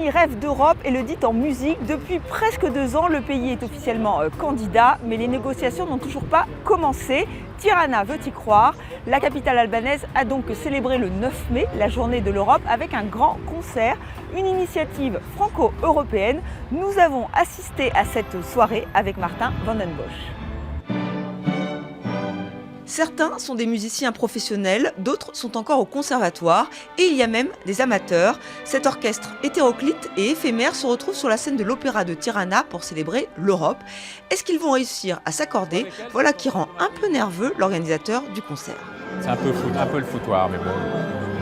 l'Albanie rêve d'Europe et le dit en musique. Depuis presque 2 ans, le pays est officiellement candidat, mais les négociations n'ont toujours pas commencé. Tirana veut y croire. La capitale albanaise a donc célébré le 9 mai, la journée de l'Europe, avec un grand concert, une initiative franco-européenne. Nous avons assisté à cette soirée avec Martin van den Bosch. Certains sont des musiciens professionnels, d'autres sont encore au conservatoire et il y a même des amateurs. Cet orchestre hétéroclite et éphémère se retrouve sur la scène de l'Opéra de Tirana pour célébrer l'Europe. Est-ce qu'ils vont réussir à s'accorder? Voilà qui rend un peu nerveux l'organisateur du concert. C'est un peu le foutoir, mais bon,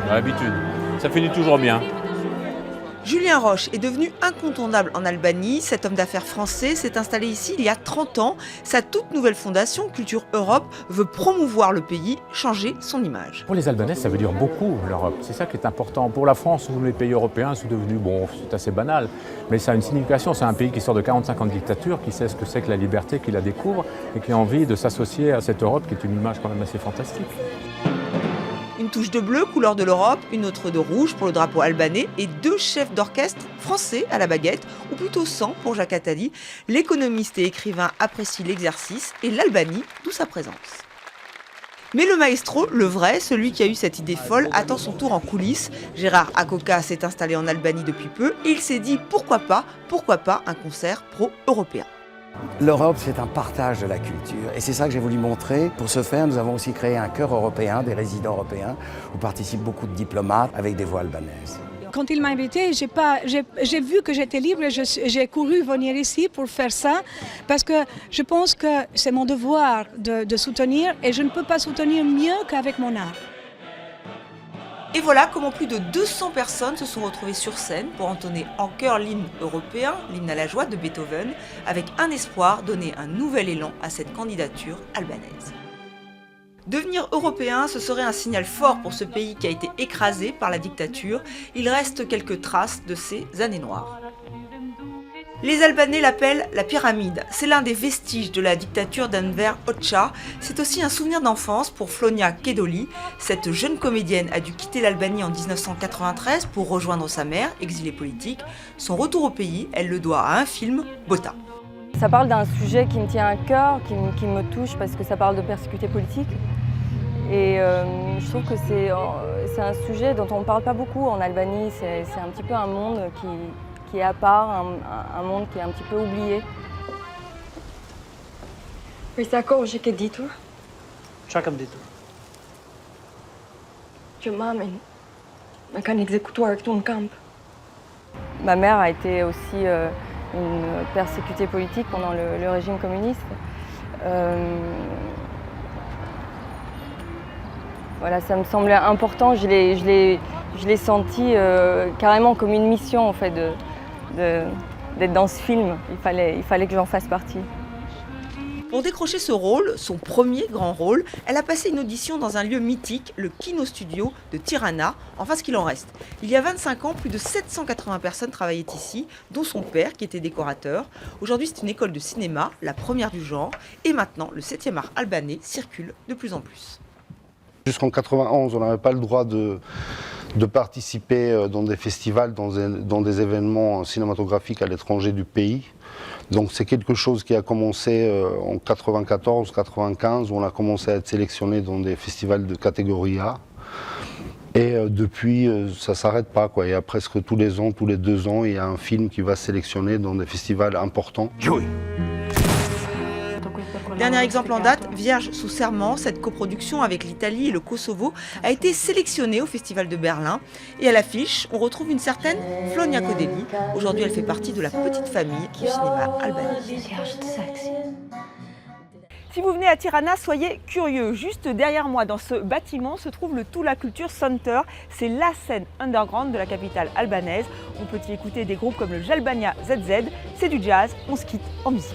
on a l'habitude. Ça finit toujours bien. Julien Roche est devenu incontournable en Albanie. Cet homme d'affaires français s'est installé ici il y a 30 ans. Sa toute nouvelle fondation, Culture Europe, veut promouvoir le pays, changer son image. Pour les Albanais, ça veut dire beaucoup, l'Europe. C'est ça qui est important. Pour la France, où les pays européens sont devenus, bon, c'est assez banal, mais ça a une signification. C'est un pays qui sort de 45 ans de dictature, qui sait ce que c'est que la liberté, qui la découvre et qui a envie de s'associer à cette Europe qui est une image quand même assez fantastique. Une touche de bleu, couleur de l'Europe, une autre de rouge pour le drapeau albanais et 2 chefs d'orchestre français à la baguette, ou plutôt 100 pour Jacques Attali. L'économiste et écrivain apprécie l'exercice et l'Albanie, d'où sa présence. Mais le maestro, le vrai, celui qui a eu cette idée folle, attend son tour en coulisses. Gérard Akoka s'est installé en Albanie depuis peu et il s'est dit pourquoi pas un concert pro-européen. L'Europe, c'est un partage de la culture et c'est ça que j'ai voulu montrer. Pour ce faire, nous avons aussi créé un chœur européen, des résidents européens, où participent beaucoup de diplomates avec des voix albanaises. Quand il m'a invité, j'ai vu que j'étais libre et j'ai couru venir ici pour faire ça parce que je pense que c'est mon devoir de soutenir et je ne peux pas soutenir mieux qu'avec mon art. Et voilà comment plus de 200 personnes se sont retrouvées sur scène pour entonner en chœur l'hymne européen, l'hymne à la joie de Beethoven, avec un espoir, donner un nouvel élan à cette candidature albanaise. Devenir européen, ce serait un signal fort pour ce pays qui a été écrasé par la dictature. Il reste quelques traces de ces années noires. Les Albanais l'appellent la pyramide. C'est l'un des vestiges de la dictature d'Enver Hoxha. C'est aussi un souvenir d'enfance pour Flonia Kedoli. Cette jeune comédienne a dû quitter l'Albanie en 1993 pour rejoindre sa mère, exilée politique. Son retour au pays, elle le doit à un film, Bota. Ça parle d'un sujet qui me tient à cœur, qui me touche parce que ça parle de persécutés politiques. Et je trouve que c'est un sujet dont on ne parle pas beaucoup en Albanie. C'est un petit peu un monde qui est à part, un monde qui est un petit peu oublié. Përsa kohë që ke ditur? Çfarë kam ditur? Që mamin me kanë ekzekutuar këtu në kamp. Ma mère a été aussi une persécutée politique pendant le régime communiste. Voilà, ça me semblait important. Je l'ai senti carrément comme une mission en fait d'être dans ce film. Il fallait que j'en fasse partie. Pour décrocher ce rôle, son premier grand rôle, elle a passé une audition dans un lieu mythique, le Kino Studio de Tirana, enfin ce qu'il en reste. Il y a 25 ans, plus de 780 personnes travaillaient ici, dont son père qui était décorateur. Aujourd'hui, c'est une école de cinéma, la première du genre, et maintenant, le 7e art albanais circule de plus en plus. Jusqu'en 91, on n'avait pas le droit de participer dans des festivals, dans des événements cinématographiques à l'étranger du pays. Donc c'est quelque chose qui a commencé en 94-95, où on a commencé à être sélectionné dans des festivals de catégorie A. Et depuis, ça ne s'arrête pas, quoi. Il y a presque tous les ans, tous les 2 ans, il y a un film qui va sélectionner dans des festivals importants. Dernier exemple en date, Vierge sous serment, cette coproduction avec l'Italie et le Kosovo a été sélectionnée au Festival de Berlin. Et à l'affiche, on retrouve une certaine Flonia Kedoli. Aujourd'hui, elle fait partie de la petite famille du cinéma albanais. Si vous venez à Tirana, soyez curieux. Juste derrière moi, dans ce bâtiment, se trouve le Tula Culture Center. C'est la scène underground de la capitale albanaise. On peut y écouter des groupes comme le Jalbania ZZ. C'est du jazz, on se quitte en musique.